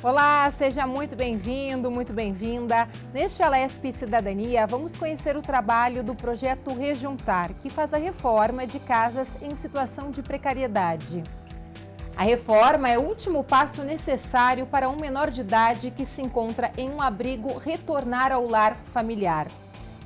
Olá, seja muito bem-vindo, muito bem-vinda. Neste Alesp Cidadania, vamos conhecer o trabalho do projeto Rejuntar, que faz a reforma de casas em situação de precariedade. A reforma é o último passo necessário para um menor de idade que se encontra em um abrigo retornar ao lar familiar.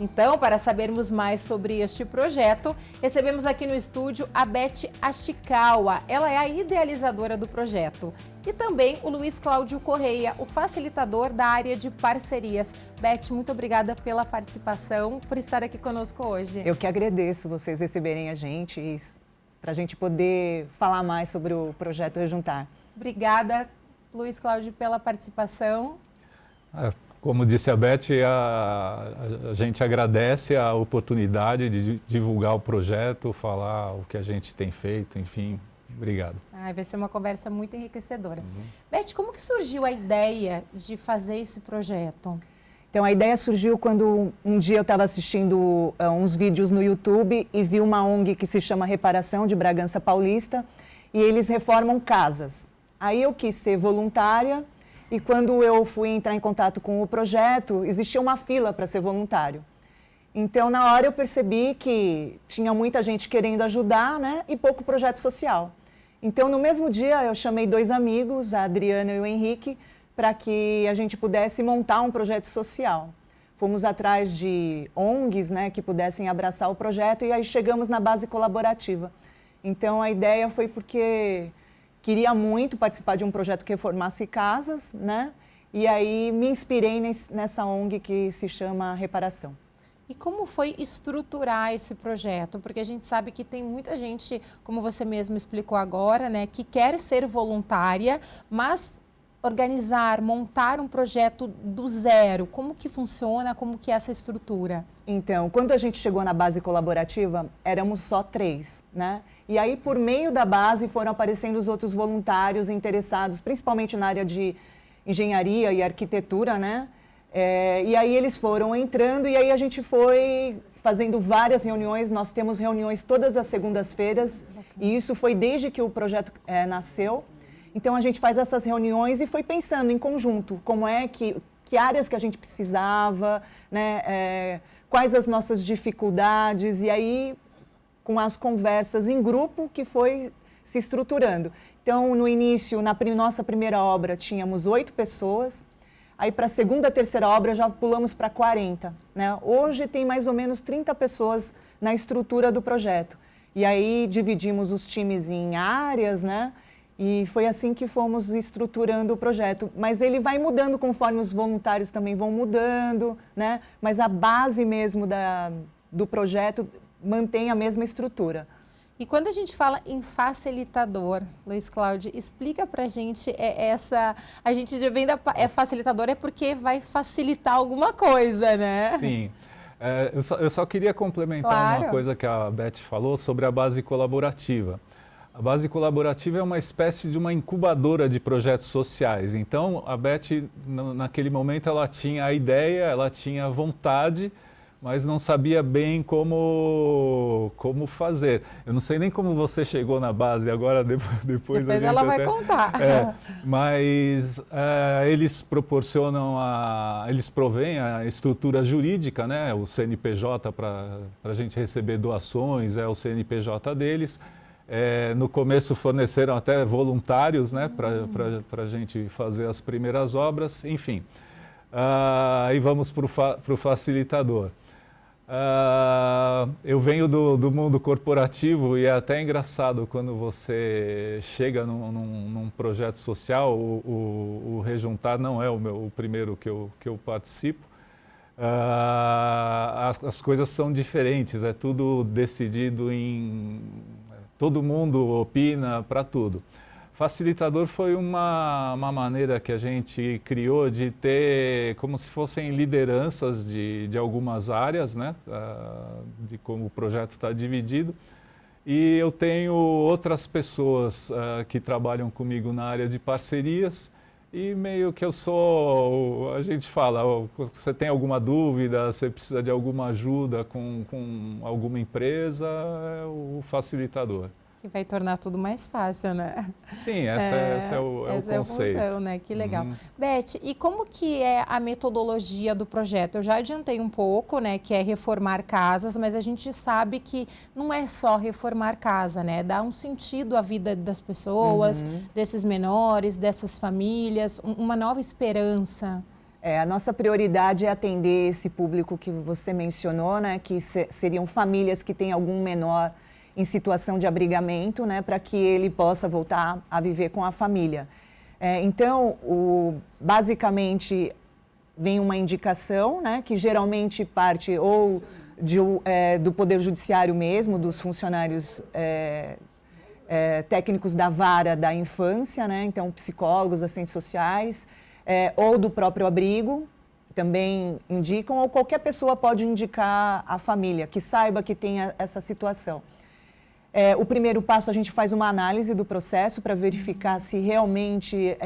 Então, para sabermos mais sobre este projeto, recebemos aqui no estúdio a Beth Ashikawa. Ela é a idealizadora do projeto. E também o Luiz Cláudio Correia, o facilitador da área de parcerias. Beth, muito obrigada pela participação, por estar aqui conosco hoje. Eu que agradeço vocês receberem a gente para a gente poder falar mais sobre o projeto Rejuntar. Obrigada, Luiz Cláudio, pela participação. Como disse a Beth, a gente agradece a oportunidade de divulgar o projeto, falar o que a gente tem feito, enfim, obrigado. Vai ser uma conversa muito enriquecedora. Beth, como que surgiu a ideia de fazer esse projeto? Então, a ideia surgiu quando um dia eu estava assistindo uns vídeos no YouTube e vi uma ONG que se chama Reparação, de Bragança Paulista, e eles reformam casas. Aí eu quis ser voluntária. E quando eu fui entrar em contato com o projeto, existia uma fila para ser voluntário. Então, na hora eu percebi que tinha muita gente querendo ajudar, né, e pouco projeto social. Então, no mesmo dia, eu chamei 2 amigos, a Adriana e o Henrique, para que a gente pudesse montar um projeto social. Fomos atrás de ONGs, né, que pudessem abraçar o projeto e aí chegamos na base colaborativa. Então, a ideia foi porque queria muito participar de um projeto que reformasse casas, né? E aí me inspirei nessa ONG que se chama Reparação. E como foi estruturar esse projeto? Porque a gente sabe que tem muita gente, como você mesmo explicou agora, né, que quer ser voluntária, mas organizar, montar um projeto do zero, como que funciona, como que é essa estrutura? Então, quando a gente chegou na base colaborativa, éramos só 3, né? E aí, por meio da base, foram aparecendo os outros voluntários interessados, principalmente na área de engenharia e arquitetura, né? E aí eles foram entrando e aí a gente foi fazendo várias reuniões. Nós temos reuniões todas as segundas-feiras e isso foi desde que o projeto nasceu. Então, a gente faz essas reuniões e foi pensando em conjunto como é que áreas que a gente precisava, né? Quais as nossas dificuldades e aí com as conversas em grupo que foi se estruturando. Então, no início, na nossa primeira obra, tínhamos 8 pessoas. Aí, para a segunda, terceira obra, já pulamos para 40. Né? Hoje, tem mais ou menos 30 pessoas na estrutura do projeto. E aí, dividimos os times em áreas, né? E foi assim que fomos estruturando o projeto. Mas ele vai mudando conforme os voluntários também vão mudando, né? Mas a base mesmo do projeto mantém a mesma estrutura. E quando a gente fala em facilitador, Luiz Cláudio, explica para a gente a gente vem facilitador é porque vai facilitar alguma coisa, né? Sim. Eu só queria complementar uma coisa que a Beth falou sobre a base colaborativa. A base colaborativa é uma espécie de uma incubadora de projetos sociais. Então, a Beth, naquele momento, ela tinha a ideia, ela tinha a vontade, mas não sabia bem como fazer. Eu não sei nem como você chegou na base, agora depois a gente ela vai contar. Mas eles eles provêm a estrutura jurídica, né? O CNPJ para a gente receber doações, é o CNPJ deles. No começo forneceram até voluntários, né? Para a gente fazer as primeiras obras, enfim. Aí vamos para o facilitador. Eu venho do mundo corporativo e é até engraçado quando você chega num projeto social, o Rejuntar não é o primeiro que eu participo. As coisas são diferentes, é tudo decidido todo mundo opina para tudo. Facilitador foi uma maneira que a gente criou de ter como se fossem lideranças de algumas áreas, né? De como o projeto está dividido. E eu tenho outras pessoas que trabalham comigo na área de parcerias e meio que a gente fala, você tem alguma dúvida, você precisa de alguma ajuda com alguma empresa, é o facilitador. Que que vai tornar tudo mais fácil, né? Sim, esse é o essa conceito. É a função, né? Que legal. Beth, e como que é a metodologia do projeto? Eu já adiantei um pouco, né, que é reformar casas, mas a gente sabe que não é só reformar casa, né? Dá um sentido à vida das pessoas, desses menores, dessas famílias, uma nova esperança. A nossa prioridade é atender esse público que você mencionou, né, que seriam famílias que têm algum menor em situação de abrigamento, né, para que ele possa voltar a viver com a família. Então, basicamente, vem uma indicação, né, que geralmente parte ou do Poder Judiciário mesmo, dos funcionários técnicos da vara da infância, né, então psicólogos, assistentes sociais, ou do próprio abrigo, também indicam, ou qualquer pessoa pode indicar a família, que saiba que tem essa situação. O primeiro passo, a gente faz uma análise do processo para verificar se realmente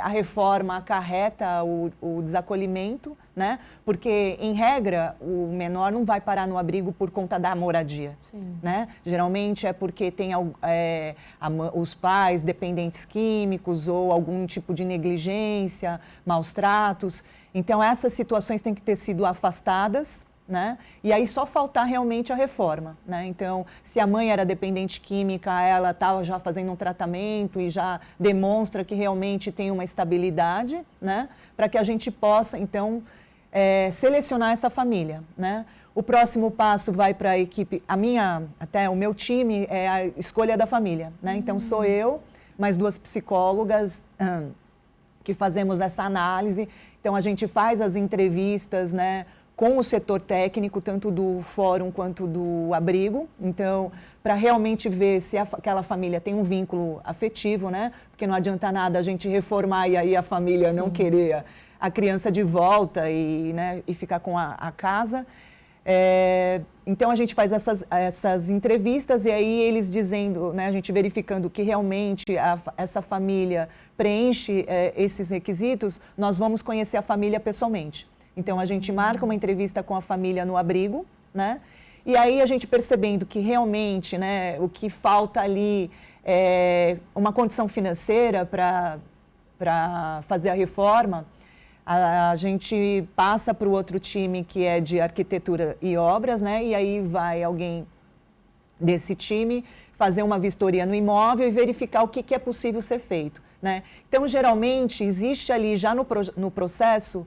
a reforma acarreta o desacolhimento, né? Porque, em regra, o menor não vai parar no abrigo por conta da moradia. Sim. Né? Geralmente é porque tem os pais dependentes químicos ou algum tipo de negligência, maus tratos. Então, essas situações têm que ter sido afastadas, né? E aí só faltar realmente a reforma, né? Então, se a mãe era dependente química, ela estava já fazendo um tratamento e já demonstra que realmente tem uma estabilidade, né? Para que a gente possa, então, selecionar essa família, né? O próximo passo vai para a equipe, até o meu time é a escolha da família, né? Então, sou eu, mais 2 psicólogas que fazemos essa análise. Então, a gente faz as entrevistas, né, com o setor técnico, tanto do fórum quanto do abrigo. Então, para realmente ver se aquela família tem um vínculo afetivo, né? Porque não adianta nada a gente reformar e aí a família não querer a criança de volta e ficar com a casa. Então, a gente faz essas entrevistas e aí eles dizendo, né, a gente verificando que realmente essa família preenche esses requisitos, nós vamos conhecer a família pessoalmente. Então, a gente marca uma entrevista com a família no abrigo, né? E aí a gente percebendo que realmente, né, o que falta ali é uma condição financeira para fazer a reforma, a gente passa para o outro time que é de arquitetura e obras, né? E aí vai alguém desse time fazer uma vistoria no imóvel e verificar o que é possível ser feito, né? Então, geralmente, existe ali já no processo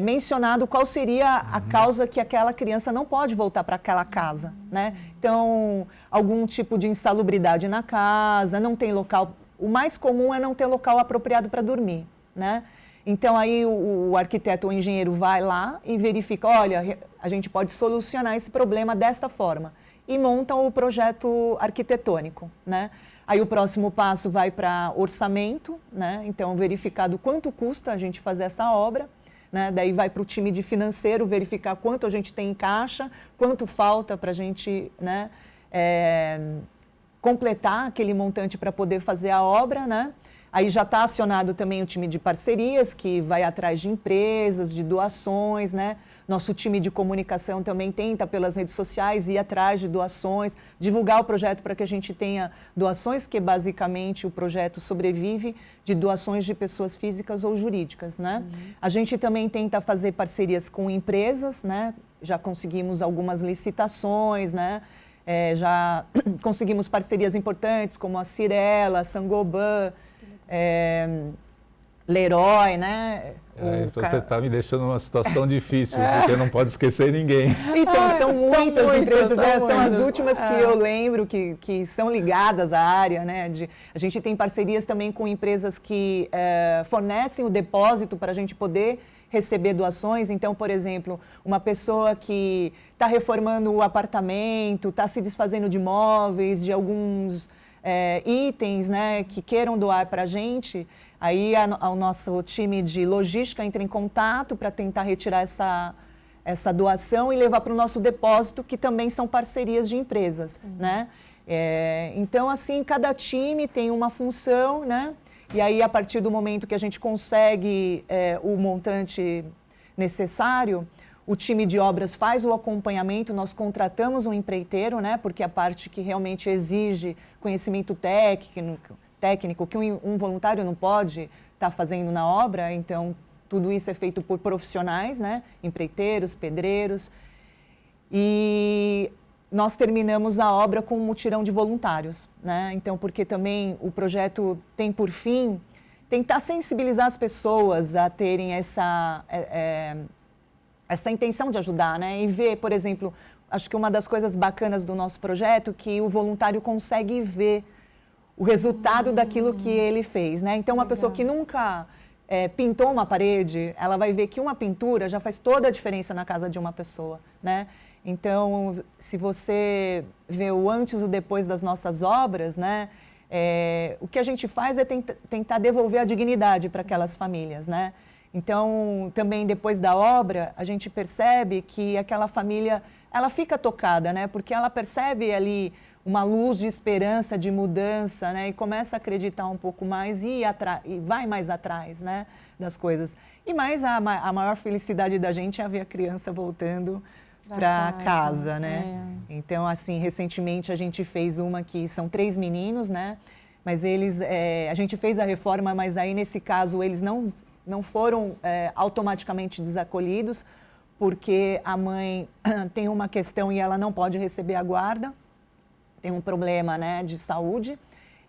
mencionado qual seria a causa que aquela criança não pode voltar para aquela casa, né? Então, algum tipo de insalubridade na casa, não tem local... O mais comum é não ter local apropriado para dormir, né? Então, aí o arquiteto ou engenheiro vai lá e verifica, olha, a gente pode solucionar esse problema desta forma. E montam o projeto arquitetônico, né? Aí o próximo passo vai para orçamento, né? Então, verificado quanto custa a gente fazer essa obra, né? Daí vai para o time de financeiro verificar quanto a gente tem em caixa, quanto falta para a gente, né, completar aquele montante para poder fazer a obra, né? Aí já está acionado também o time de parcerias, que vai atrás de empresas, de doações, né? Nosso time de comunicação também tenta, pelas redes sociais, ir atrás de doações, divulgar o projeto para que a gente tenha doações, porque basicamente o projeto sobrevive de doações de pessoas físicas ou jurídicas, né? A gente também tenta fazer parcerias com empresas, né? Já conseguimos algumas licitações, né? Já conseguimos parcerias importantes como a Cirela, a Saint-Gobain, Leroy, né? Você está me deixando numa situação difícil, porque não pode esquecer ninguém. Então, são muitas empresas, são as últimas que eu lembro que são ligadas à área, né? A gente tem parcerias também com empresas que fornecem o depósito para a gente poder receber doações. Então, por exemplo, uma pessoa que está reformando o apartamento, está se desfazendo de móveis, de alguns itens, né, que queiram doar para a gente, aí o nosso time de logística entra em contato para tentar retirar essa doação e levar para o nosso depósito, que também são parcerias de empresas, né? Então, assim, cada time tem uma função, né? E aí, a partir do momento que a gente consegue o montante necessário, o time de obras faz o acompanhamento, nós contratamos um empreiteiro, né, porque a parte que realmente exige conhecimento técnico que um voluntário não pode estar fazendo na obra, então tudo isso é feito por profissionais, né, empreiteiros, pedreiros, e nós terminamos a obra com um mutirão de voluntários, né, então porque também o projeto tem por fim tentar sensibilizar as pessoas a terem essa intenção de ajudar, né? E ver, por exemplo, acho que uma das coisas bacanas do nosso projeto é que o voluntário consegue ver o resultado daquilo que ele fez, né? Então, uma pessoa que nunca pintou uma parede, ela vai ver que uma pintura já faz toda a diferença na casa de uma pessoa, né? Então, se você vê o antes e o depois das nossas obras, né? O que a gente faz é tentar devolver a dignidade para aquelas famílias, né? Então, também depois da obra, a gente percebe que aquela família, ela fica tocada, né? Porque ela percebe ali uma luz de esperança, de mudança, né? E começa a acreditar um pouco mais e vai mais atrás, né? Das coisas. E mais a maior felicidade da gente é ver a criança voltando para casa, né? Então, assim, recentemente a gente fez uma que são 3 meninos, né? Mas a gente fez a reforma, mas aí nesse caso eles não foram automaticamente desacolhidos, porque a mãe tem uma questão e ela não pode receber a guarda, tem um problema, né, de saúde,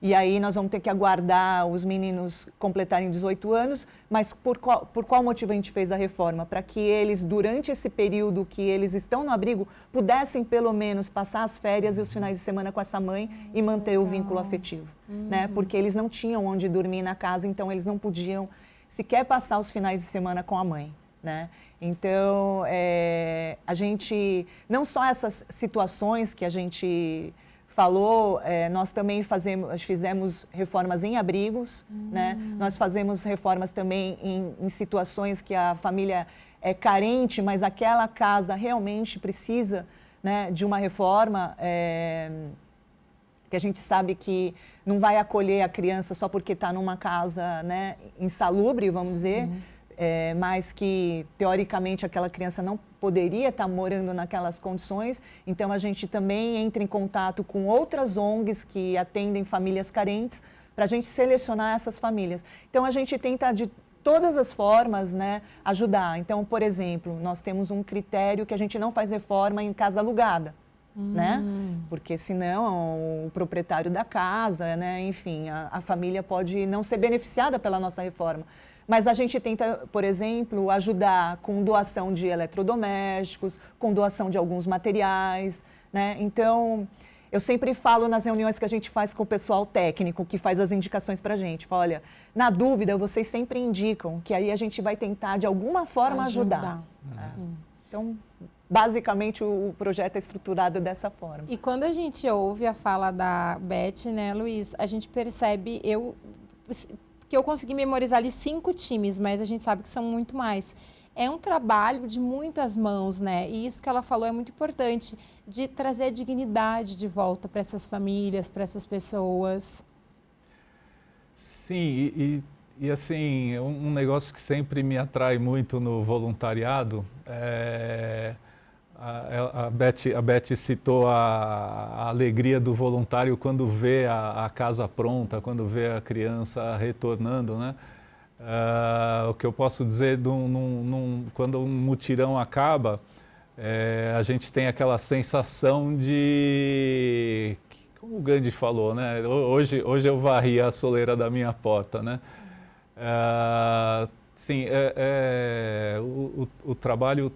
e aí nós vamos ter que aguardar os meninos completarem 18 anos, mas por qual motivo a gente fez a reforma? Para que eles, durante esse período que eles estão no abrigo, pudessem pelo menos passar as férias e os finais de semana com essa mãe e manter o vínculo afetivo, né? Porque eles não tinham onde dormir na casa, então eles não podiam sequer passar os finais de semana com a mãe, né? Então, a gente, não só essas situações que a gente falou, nós também fizemos reformas em abrigos, né? Nós fazemos reformas também em situações que a família é carente, mas aquela casa realmente precisa, né, de uma reforma, que a gente sabe que não vai acolher a criança só porque está numa casa, né, insalubre, vamos dizer, mas que, teoricamente, aquela criança não poderia estar morando naquelas condições. Então, a gente também entra em contato com outras ONGs que atendem famílias carentes para a gente selecionar essas famílias. Então, a gente tenta, de todas as formas, né, ajudar. Então, por exemplo, nós temos um critério que a gente não faz reforma em casa alugada. Né? Porque senão o proprietário da casa, né, enfim, a família pode não ser beneficiada pela nossa reforma. Mas a gente tenta, por exemplo, ajudar com doação de eletrodomésticos, com doação de alguns materiais, né? Então, eu sempre falo nas reuniões que a gente faz com o pessoal técnico, que faz as indicações para a gente. Fala, olha, na dúvida, vocês sempre indicam, que aí a gente vai tentar, de alguma forma, ajudar. Então, basicamente, o projeto é estruturado dessa forma. E quando a gente ouve a fala da Beth, né, Luiz, a gente percebe, que eu consegui memorizar ali 5 times, mas a gente sabe que são muito mais. É um trabalho de muitas mãos, né? E isso que ela falou é muito importante, de trazer a dignidade de volta para essas famílias, para essas pessoas. Sim, e assim, um negócio que sempre me atrai muito no voluntariado a Beth citou a alegria do voluntário quando vê a casa pronta, quando vê a criança retornando, né? O que eu posso dizer, quando um mutirão acaba, a gente tem aquela sensação de, como o Gandhi falou, né? Hoje eu varri a soleira da minha porta, né? Sim, o trabalho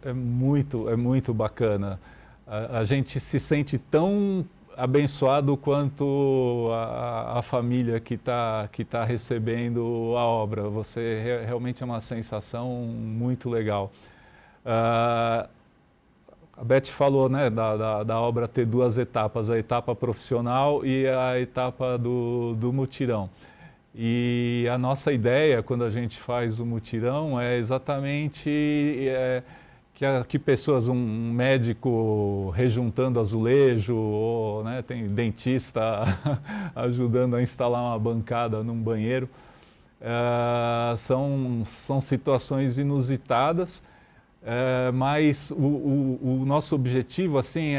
é muito bacana. A gente se sente tão abençoado quanto a família que tá recebendo a obra. Realmente é uma sensação muito legal. A Beth falou, né, da obra ter 2 etapas, a etapa profissional e a etapa do mutirão. E a nossa ideia, quando a gente faz o mutirão, é exatamente que pessoas, um médico rejuntando azulejo, ou, né, tem dentista ajudando a instalar uma bancada num banheiro, são situações inusitadas, Mas o nosso objetivo assim,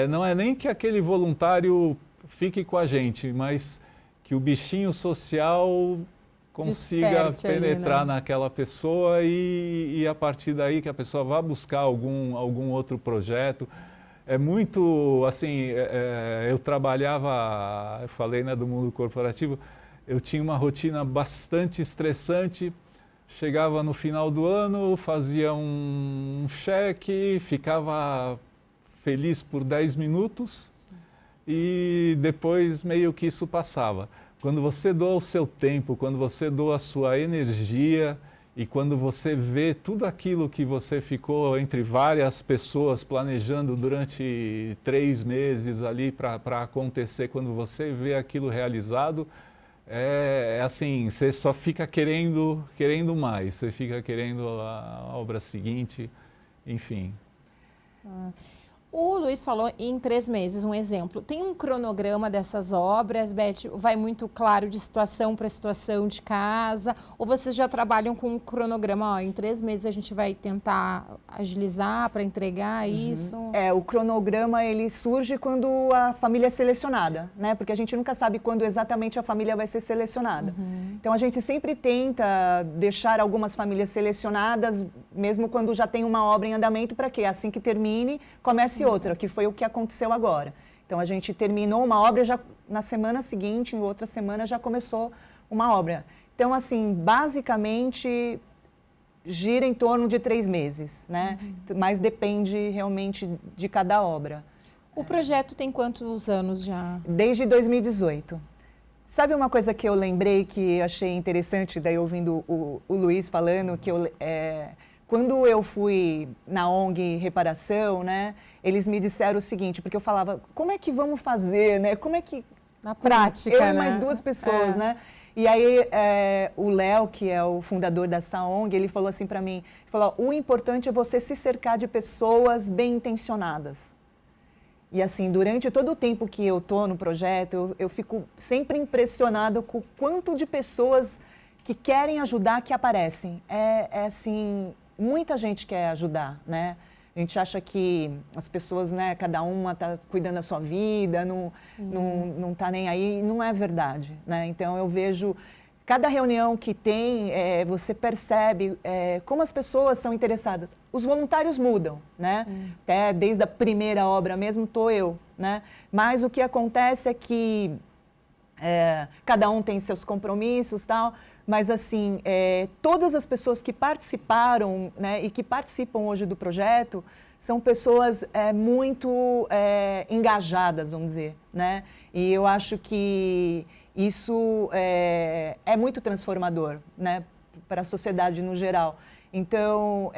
não é nem que aquele voluntário fique com a gente, mas que o bichinho social consiga penetrar ali, né, naquela pessoa e a partir daí que a pessoa vá buscar algum outro projeto. É muito, assim, eu trabalhava, eu falei, né, do mundo corporativo, eu tinha uma rotina bastante estressante, chegava no final do ano, fazia um cheque, ficava feliz por 10 minutos e depois meio que isso passava. Quando você doa o seu tempo, quando você doa a sua energia e quando você vê tudo aquilo que você ficou entre várias pessoas planejando durante 3 meses ali para acontecer, quando você vê aquilo realizado, assim, você só fica querendo mais, você fica querendo a obra seguinte, enfim. O Luiz falou em 3 meses, um exemplo. Tem um cronograma dessas obras, Beth? Vai muito claro de situação para situação de casa? Ou vocês já trabalham com um cronograma? Ó, em 3 meses a gente vai tentar agilizar para entregar isso? O cronograma ele surge quando a família é selecionada, né? Porque a gente nunca sabe quando exatamente a família vai ser selecionada. Então a gente sempre tenta deixar algumas famílias selecionadas, mesmo quando já tem uma obra em andamento, para que assim que termine, comece outra, que foi o que aconteceu agora. Então, a gente terminou uma obra, já na semana seguinte, em outra semana, já começou uma obra. Então, assim, basicamente, gira em torno de 3 meses, né? Mas depende realmente de cada obra. O projeto tem quantos anos já? Desde 2018. Sabe uma coisa que eu lembrei que achei interessante, daí ouvindo o Luiz falando, que quando eu fui na ONG Reparação, né, eles me disseram o seguinte, porque eu falava, como é que vamos fazer, né? Como é que... Na prática, eu né? e mais 2 pessoas, né? E aí o Léo, que é o fundador dessa ONG, ele falou assim para mim, ele falou, o importante é você se cercar de pessoas bem intencionadas. E assim, durante todo o tempo que eu estou no projeto, eu fico sempre impressionada com o quanto de pessoas que querem ajudar que aparecem. Assim... Muita gente quer ajudar, né? A gente acha que as pessoas, né, cada uma está cuidando da sua vida, não está nem aí, não é verdade, né? Então, eu vejo, cada reunião que tem, você percebe como as pessoas são interessadas. Os voluntários mudam, né? Até desde a primeira obra mesmo, estou eu, né? Mas o que acontece é que cada um tem seus compromissos e tal, mas assim, todas as pessoas que participaram, né, e que participam hoje do projeto são pessoas muito engajadas, vamos dizer, né? E eu acho que isso é muito transformador, né, para a sociedade no geral. Então,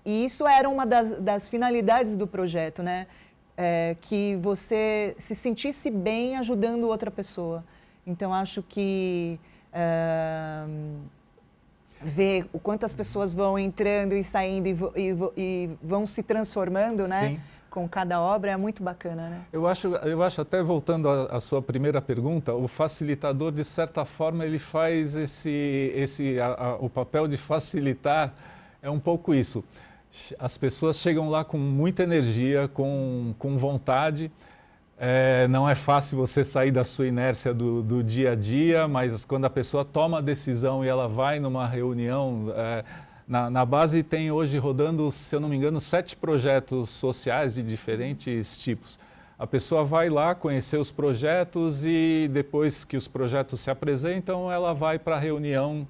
e isso era uma das finalidades do projeto, né? Que você se sentisse bem ajudando outra pessoa. Então, acho que ver o quanto as pessoas vão entrando e saindo e vão se transformando, né? Sim. Com cada obra é muito bacana, né? Eu acho até voltando à sua primeira pergunta, o facilitador, de certa forma, ele faz o papel de facilitar, é um pouco isso. As pessoas chegam lá com muita energia, com vontade. Não é fácil você sair da sua inércia do dia a dia, mas quando a pessoa toma a decisão e ela vai numa reunião, na base tem hoje rodando, se eu não me engano, 7 projetos sociais de diferentes tipos. A pessoa vai lá conhecer os projetos e depois que os projetos se apresentam, ela vai para a reunião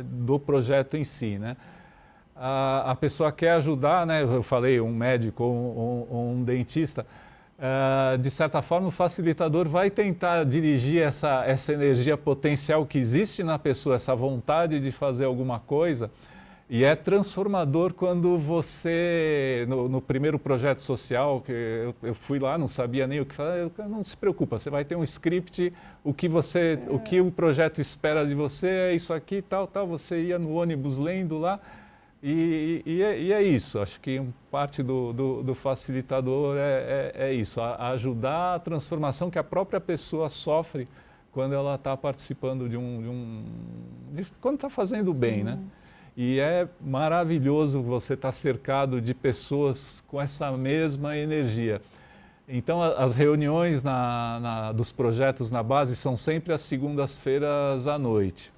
do projeto em si, né? A pessoa quer ajudar, né? Eu falei, um médico ou um dentista. De certa forma, o facilitador vai tentar dirigir essa energia potencial que existe na pessoa, essa vontade de fazer alguma coisa, e é transformador quando você, no primeiro projeto social, que eu fui lá, não sabia nem o que fazer, não se preocupa, você vai ter um script, o que o projeto espera de você é isso aqui, tal, você ia no ônibus lendo lá. E é isso, acho que parte do facilitador é isso, ajudar a transformação que a própria pessoa sofre quando ela está participando quando está fazendo bem, né? E é maravilhoso você estar cercado de pessoas com essa mesma energia. Então, as reuniões dos projetos na base são sempre às segundas-feiras à noite.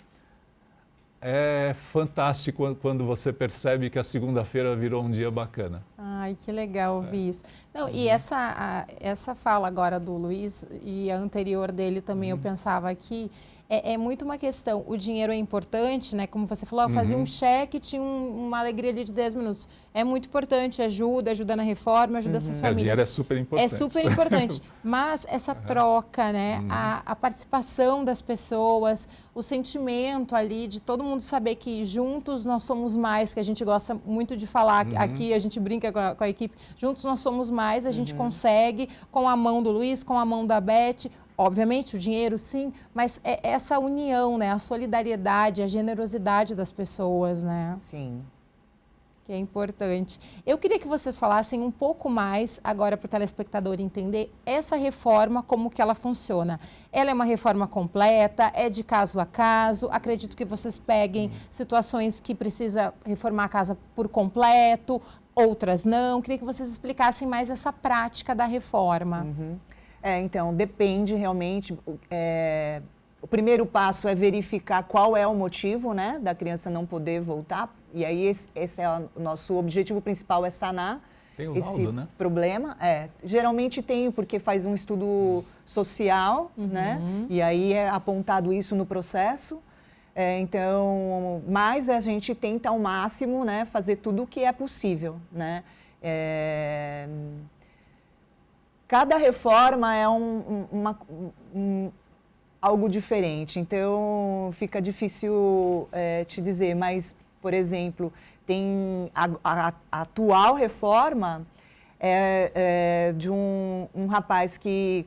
É fantástico quando você percebe que a segunda-feira virou um dia bacana. Ai, que legal ouvir isso. Não, e essa fala agora do Luiz e a anterior dele também eu pensava aqui, é muito uma questão, o dinheiro é importante, né? Como você falou, fazia um cheque, tinha uma alegria ali de 10 minutos. É muito importante, ajuda na reforma, ajuda essas famílias. O dinheiro é super importante. É super importante, mas essa troca, né? A participação das pessoas, o sentimento ali de todo mundo saber que juntos nós somos mais, que a gente gosta muito de falar aqui, a gente brinca com a equipe, juntos nós somos mais, a gente consegue, com a mão do Luiz, com a mão da Beth. Obviamente, o dinheiro, sim, mas é essa união, né? A solidariedade, a generosidade das pessoas, né? Sim. Que é importante. Eu queria que vocês falassem um pouco mais, agora para o telespectador entender, essa reforma, como que ela funciona. Ela é uma reforma completa, é de caso a caso, acredito que vocês peguem situações que precisa reformar a casa por completo, outras não. Queria que vocês explicassem mais essa prática da reforma. Então, depende realmente. O primeiro passo é verificar qual é o motivo, né, da criança não poder voltar. E aí esse é o nosso objetivo principal, é sanar esse problema. Geralmente tem, porque faz um estudo social, né? E aí é apontado isso no processo. Então, mas a gente tenta ao máximo, né, fazer tudo o que é possível, né? Cada reforma é algo diferente, então fica difícil te dizer, mas, por exemplo, tem a atual reforma de um rapaz que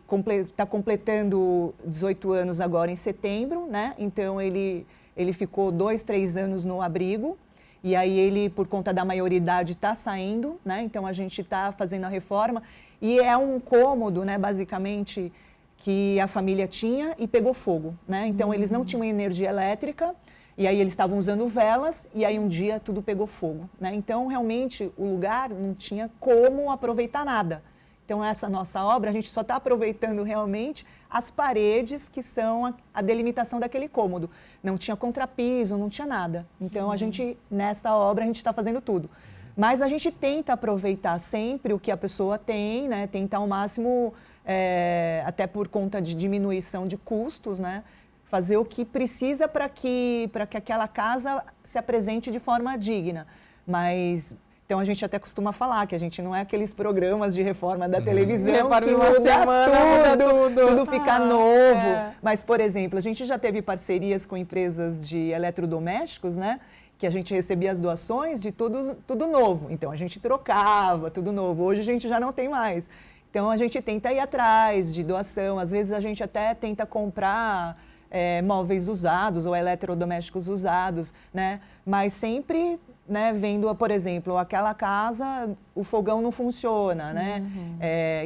está completando 18 anos agora em setembro, né? Então ele ficou 2, 3 anos no abrigo. E aí ele, por conta da maioridade, está saindo, né? Então a gente está fazendo a reforma. E é um cômodo, né, basicamente, que a família tinha e pegou fogo, né? Então eles não tinham energia elétrica, e aí eles estavam usando velas, e aí um dia tudo pegou fogo, né? Então realmente o lugar não tinha como aproveitar nada. Então essa nossa obra, a gente só está aproveitando realmente as paredes que são a delimitação daquele cômodo. Não tinha contrapiso, não tinha nada. Então a gente, nessa obra, a gente está fazendo tudo. Mas a gente tenta aproveitar sempre o que a pessoa tem, né? Tentar ao máximo, até por conta de diminuição de custos, né? Fazer o que precisa para que aquela casa se apresente de forma digna. Mas, então a gente até costuma falar que a gente não é aqueles programas de reforma da televisão que tudo fica novo. Mas, por exemplo, a gente já teve parcerias com empresas de eletrodomésticos, né? Que a gente recebia as doações de tudo novo. Então, a gente trocava tudo novo. Hoje, a gente já não tem mais. Então, a gente tenta ir atrás de doação. Às vezes, a gente até tenta comprar móveis usados ou eletrodomésticos usados, né? Mas sempre, né, vendo, por exemplo, aquela casa, o fogão não funciona, né?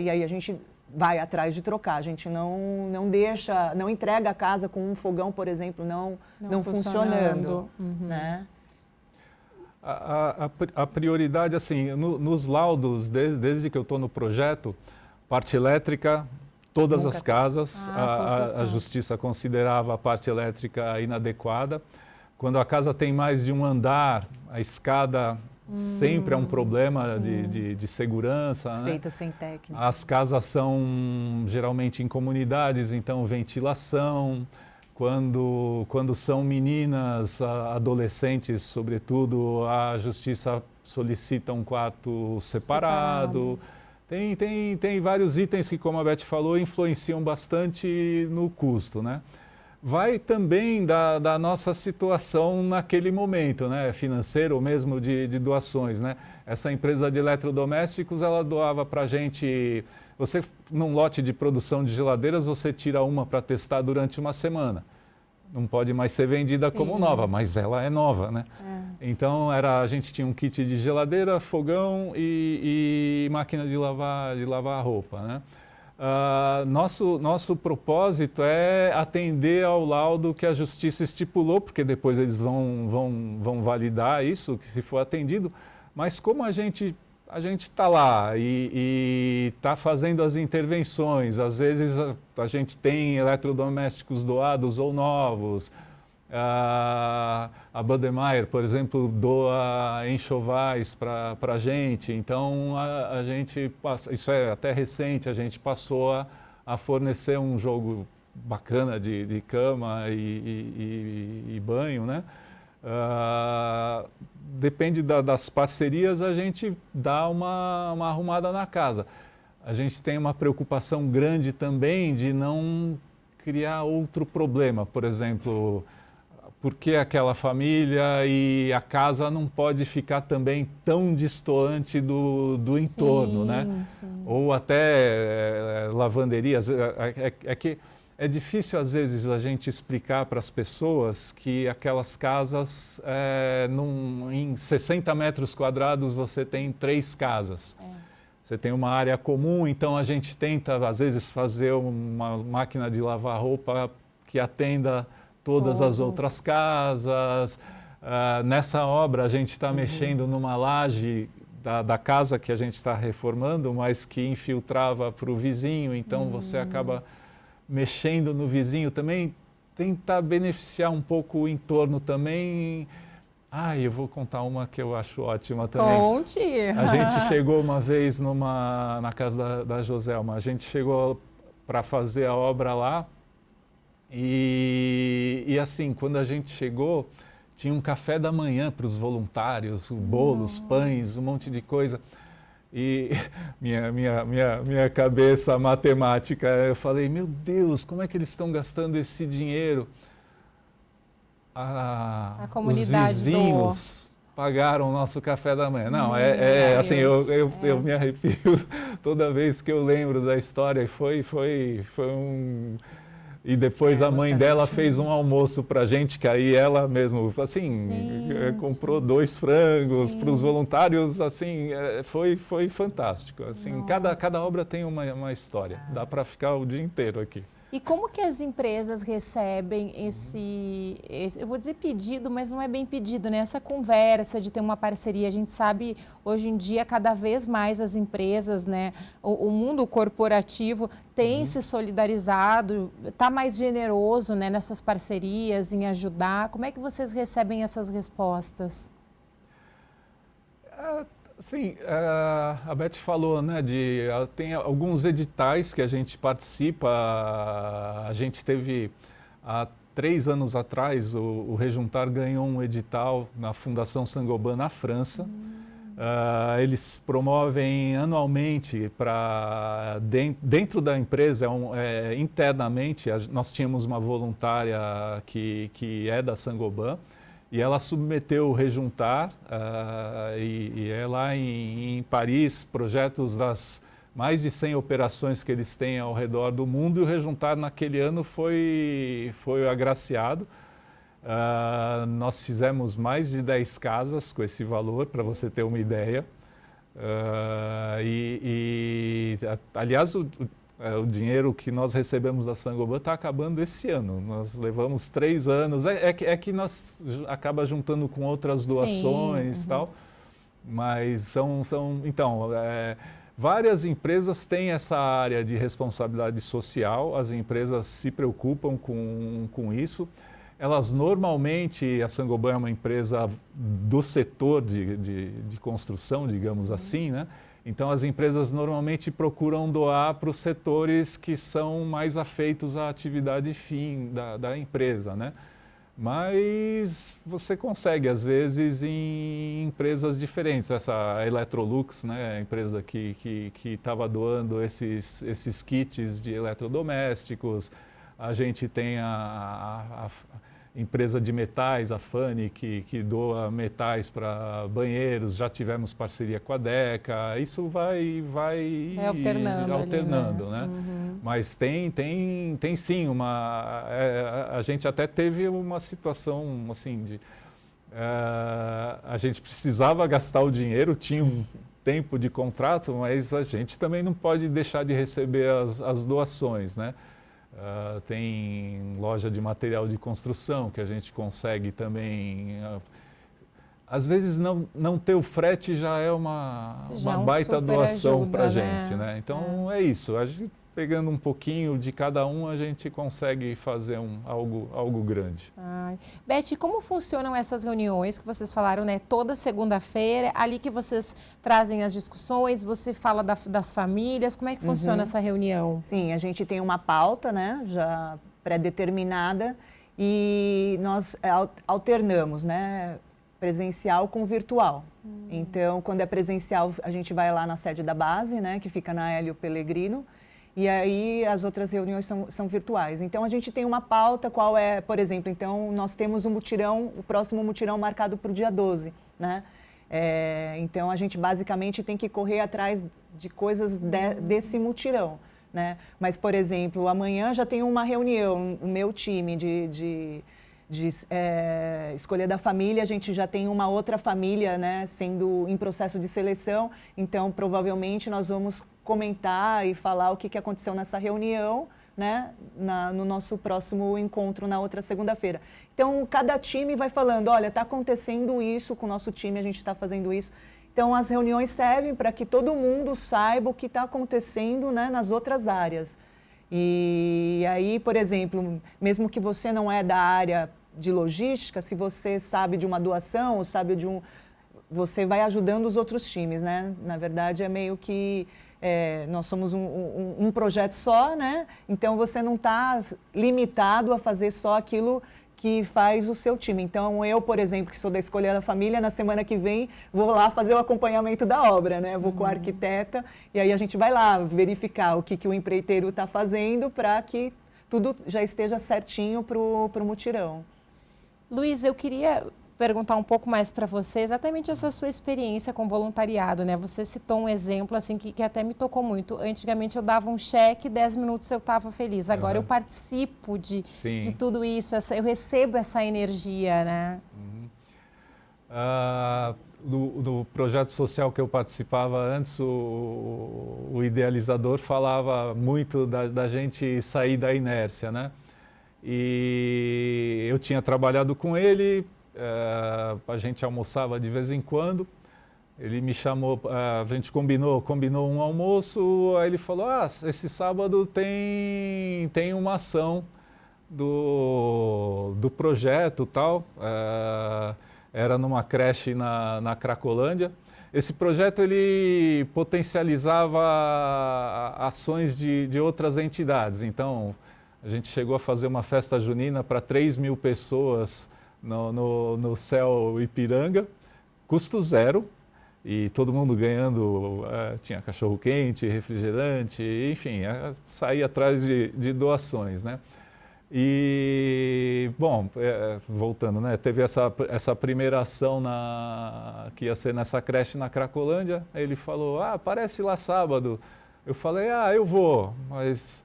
E aí, a gente vai atrás de trocar. A gente não entrega a casa com um fogão, por exemplo, não funcionando, né? A prioridade, assim, nos laudos, desde que eu estou no projeto, parte elétrica, todas as casas, a Justiça considerava a parte elétrica inadequada. Quando a casa tem mais de um andar, a escada sempre é um problema de segurança. Feita sem técnica. As casas são geralmente em comunidades, então ventilação. Quando são meninas, adolescentes, sobretudo, a Justiça solicita um quarto separado. Tem vários itens que, como a Beth falou, influenciam bastante no custo, né? Vai também da nossa situação naquele momento, né? Financeiro ou mesmo de doações, né? Essa empresa de eletrodomésticos, ela doava para a gente... Você, num lote de produção de geladeiras, você tira uma para testar durante uma semana. Não pode mais ser vendida como nova, mas ela é nova, né? Então, a gente tinha um kit de geladeira, fogão e máquina de lavar a roupa, né? Nosso propósito é atender ao laudo que a Justiça estipulou, porque depois eles vão validar isso, que se for atendido, mas como a gente está lá e está fazendo as intervenções, às vezes a gente tem eletrodomésticos doados ou novos. A Budweiser, por exemplo, doa enxovais para a gente, então a gente, isso é até recente, a gente passou a fornecer um jogo bacana de cama e banho, né? Depende das parcerias, a gente dá uma arrumada na casa. A gente tem uma preocupação grande também de não criar outro problema, por exemplo, porque aquela família e a casa não pode ficar também tão distante do entorno, né? Sim. Ou até lavanderias. É que é difícil, às vezes, a gente explicar para as pessoas que aquelas casas, em 60 metros quadrados, você tem 3 casas. Você tem uma área comum, então a gente tenta, às vezes, fazer uma máquina de lavar roupa que atenda todas as outras casas. Nessa obra, a gente está mexendo numa laje da casa que a gente está reformando, mas que infiltrava para o vizinho, então você acaba mexendo no vizinho também, tentar beneficiar um pouco o entorno também. Eu vou contar uma que eu acho ótima também. Conte! A gente chegou uma vez na casa da Joselma, a gente chegou para fazer a obra lá e assim, quando a gente chegou, tinha um café da manhã para os voluntários, bolos, pães, um monte de coisa. E minha cabeça matemática, eu falei, meu Deus, como é que eles estão gastando esse dinheiro? A comunidade os vizinhos pagaram o nosso café da manhã. Não, assim, eu me arrepio toda vez que eu lembro da história. E foi um... E depois a mãe dela fez um almoço para a gente, que aí ela mesmo, assim, comprou 2 frangos para os voluntários, assim, foi fantástico. Assim, cada obra tem uma história, dá para ficar o dia inteiro aqui. E como que as empresas recebem esse, eu vou dizer pedido, mas não é bem pedido, né? Essa conversa de ter uma parceria. A gente sabe, hoje em dia, cada vez mais as empresas, né? O mundo corporativo tem se solidarizado, está mais generoso, né, nessas parcerias, em ajudar. Como é que vocês recebem essas respostas? Sim, a Beth falou, né, tem alguns editais que a gente participa. A gente teve, há 3 anos atrás, o Rejuntar ganhou um edital na Fundação Saint-Gobain, na França. Eles promovem anualmente dentro da empresa, internamente, nós tínhamos uma voluntária que é da Saint-Gobain, e ela submeteu o Rejuntar, e é lá em Paris, projetos das mais de 100 operações que eles têm ao redor do mundo, e o Rejuntar naquele ano foi agraciado. Nós fizemos mais de 10 casas com esse valor, para você ter uma ideia. Aliás, o dinheiro que nós recebemos da Saint-Gobain está acabando esse ano. Nós levamos 3 anos. É que nós acaba juntando com outras doações e tal. Mas então, várias empresas têm essa área de responsabilidade social. As empresas se preocupam com isso. Elas normalmente, a Saint-Gobain é uma empresa do setor de construção, digamos assim, né? Então, as empresas normalmente procuram doar para os setores que são mais afeitos à atividade fim da empresa, né? Mas você consegue, às vezes, em empresas diferentes. Essa Electrolux, né, a empresa que estava doando esses kits de eletrodomésticos. A gente tem a empresa de metais, a Fani, que doa metais para banheiros. Já tivemos parceria com a Deca. Isso vai alternando, né? Mas tem sim a gente até teve uma situação assim a gente precisava gastar o dinheiro, tinha tempo de contrato, mas a gente também não pode deixar de receber as doações, né? Tem loja de material de construção que a gente consegue também. Às vezes não ter o frete já é uma baita doação para a gente, né? Então é isso. A gente, pegando um pouquinho de cada um, a gente consegue fazer algo grande. Beth, como funcionam essas reuniões que vocês falaram, né? Toda segunda-feira, ali que vocês trazem as discussões, você fala das famílias, como é que funciona essa reunião? Sim, a gente tem uma pauta, né? Já pré-determinada e nós alternamos, né? Presencial com virtual. Então, quando é presencial, a gente vai lá na sede da base, né? Que fica na Hélio Pellegrino. E aí as outras reuniões são virtuais. Então a gente tem uma pauta, qual é, por exemplo, então nós temos um mutirão, o próximo mutirão marcado para o dia 12, né? Então a gente basicamente tem que correr atrás de coisas desse mutirão, né? Mas, por exemplo, amanhã já tem uma reunião, o meu time de escolha da família, a gente já tem uma outra família, né, sendo em processo de seleção, então provavelmente nós vamos comentar e falar o que aconteceu nessa reunião, né, no nosso próximo encontro na outra segunda-feira. Então cada time vai falando, olha, está acontecendo isso com o nosso time, a gente está fazendo isso. Então as reuniões servem para que todo mundo saiba o que está acontecendo, né, nas outras áreas. E aí, por exemplo, mesmo que você não é da área de logística, se você sabe de uma doação ou sabe de você vai ajudando os outros times, né? Na verdade, é meio que nós somos um projeto só, né? Então, você não está limitado a fazer só aquilo que faz o seu time. Então, eu, por exemplo, que sou da Escolha da Família, na semana que vem vou lá fazer o acompanhamento da obra, né? Vou com a arquiteta e aí a gente vai lá verificar o que o empreiteiro está fazendo para que tudo já esteja certinho para o mutirão. Luiz, eu queria perguntar um pouco mais para você, exatamente essa sua experiência com voluntariado, né? Você citou um exemplo assim que até me tocou muito. Antigamente eu dava um cheque, 10 minutos eu estava feliz. Agora eu participo de tudo isso, eu recebo essa energia, né? Do projeto social que eu participava antes, o idealizador falava muito da gente sair da inércia, né? E eu tinha trabalhado com ele, a gente almoçava de vez em quando, ele me chamou, a gente combinou um almoço, aí ele falou, esse sábado tem uma ação do projeto tal, era numa creche na Cracolândia. Esse projeto ele potencializava ações de outras entidades, então a gente chegou a fazer uma festa junina para 3.000 pessoas no Céu Ipiranga, custo zero, e todo mundo ganhando, tinha cachorro-quente, refrigerante, enfim, sair atrás de doações, né? E, bom, voltando, né? Teve essa primeira ação que ia ser nessa creche na Cracolândia, aí ele falou, aparece lá sábado. Eu falei, eu vou, mas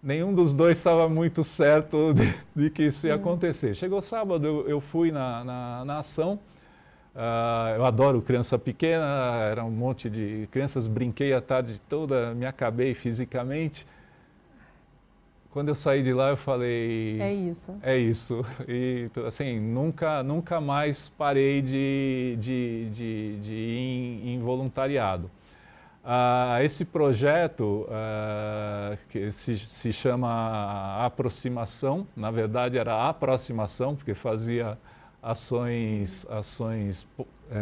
nenhum dos dois estava muito certo de que isso ia acontecer. Chegou sábado, eu fui na ação. Eu adoro criança pequena, era um monte de crianças, brinquei a tarde toda, me acabei fisicamente. Quando eu saí de lá, eu falei... É isso. É isso. E, assim, nunca mais parei de ir em voluntariado. Esse projeto, que se chama Aproximação, na verdade era Aproximação, porque fazia ações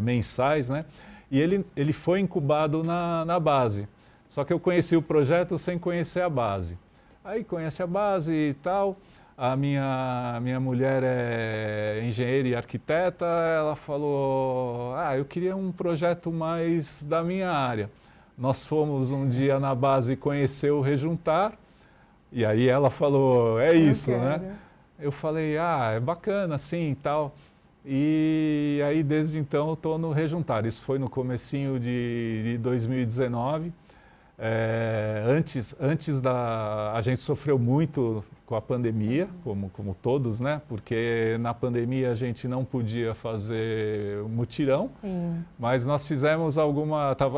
mensais, né? E ele foi incubado na base. Só que eu conheci o projeto sem conhecer a base. Aí conhece a base e tal. A minha mulher é engenheira e arquiteta. Ela falou, eu queria um projeto mais da minha área. Nós fomos um dia na base conhecer o Rejuntar. E aí ela falou, é isso, né? Eu falei, é bacana, sim e tal. E aí desde então eu estou no Rejuntar. Isso foi no comecinho de 2019. A gente sofreu muito com a pandemia, como todos, né? Porque na pandemia a gente não podia fazer mutirão. Sim. Mas nós fizemos a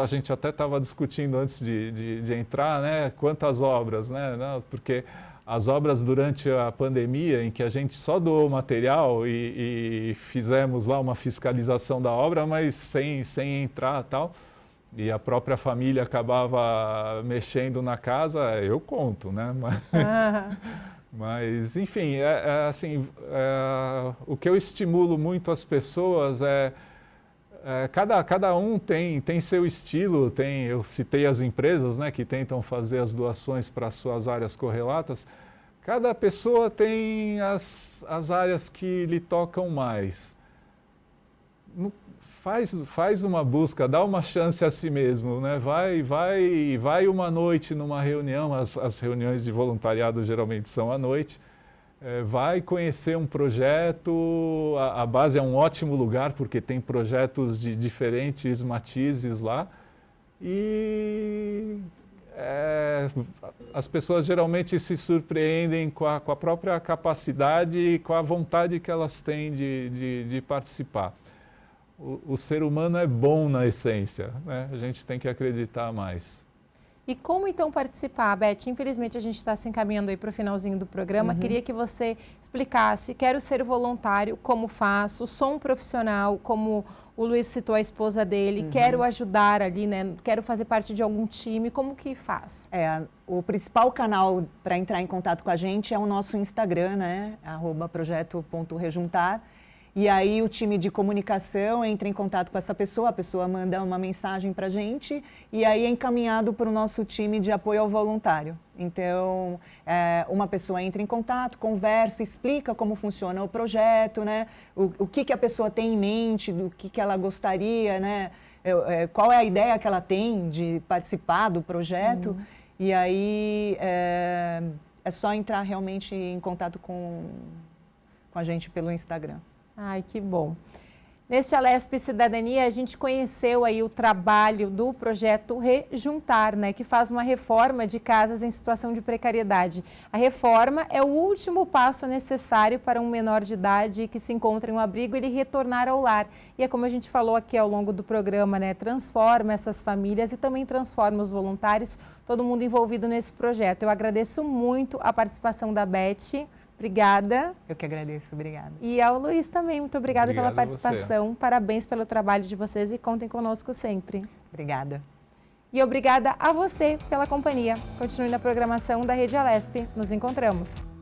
gente até estava discutindo antes de entrar, né? Quantas obras, né? Porque as obras durante a pandemia, em que a gente só doou material e fizemos lá uma fiscalização da obra, mas sem entrar e tal, e a própria família acabava mexendo na casa, eu conto, né? Mas enfim, o que eu estimulo muito as pessoas cada um tem seu estilo, eu citei as empresas, né, que tentam fazer as doações para as suas áreas correlatas. Cada pessoa tem as áreas que lhe tocam mais. Faz uma busca, dá uma chance a si mesmo, né? Vai uma noite numa reunião, as reuniões de voluntariado geralmente são à noite. Vai conhecer um projeto, a base é um ótimo lugar porque tem projetos de diferentes matizes lá e as pessoas geralmente se surpreendem com a própria capacidade e com a vontade que elas têm de participar. O ser humano é bom na essência, né? A gente tem que acreditar mais. E como então participar, Beth? Infelizmente a gente está se encaminhando aí para o finalzinho do programa. Queria que você explicasse, quero ser voluntário, como faço, sou um profissional, como o Luiz citou a esposa dele, quero ajudar ali, né? Quero fazer parte de algum time, como que faz? O principal canal para entrar em contato com a gente é o nosso Instagram, né? @projeto.rejuntar. E aí o time de comunicação entra em contato com essa pessoa, a pessoa manda uma mensagem para a gente e aí é encaminhado para o nosso time de apoio ao voluntário. Então, uma pessoa entra em contato, conversa, explica como funciona o projeto, né? O que a pessoa tem em mente, do que ela gostaria, né? Qual é a ideia que ela tem de participar do projeto. E aí é só entrar realmente em contato com a gente pelo Instagram. Ai, que bom. Neste Alesp Cidadania, a gente conheceu aí o trabalho do projeto Rejuntar, né, que faz uma reforma de casas em situação de precariedade. A reforma é o último passo necessário para um menor de idade que se encontra em um abrigo ele retornar ao lar. E é como a gente falou aqui ao longo do programa, né, transforma essas famílias e também transforma os voluntários, todo mundo envolvido nesse projeto. Eu agradeço muito a participação da Beth. Obrigada. Eu que agradeço, obrigada. E ao Luiz também, muito obrigada Obrigado pela participação. Parabéns pelo trabalho de vocês e contem conosco sempre. Obrigada. E obrigada a você pela companhia. Continue na programação da Rede Alesp. Nos encontramos.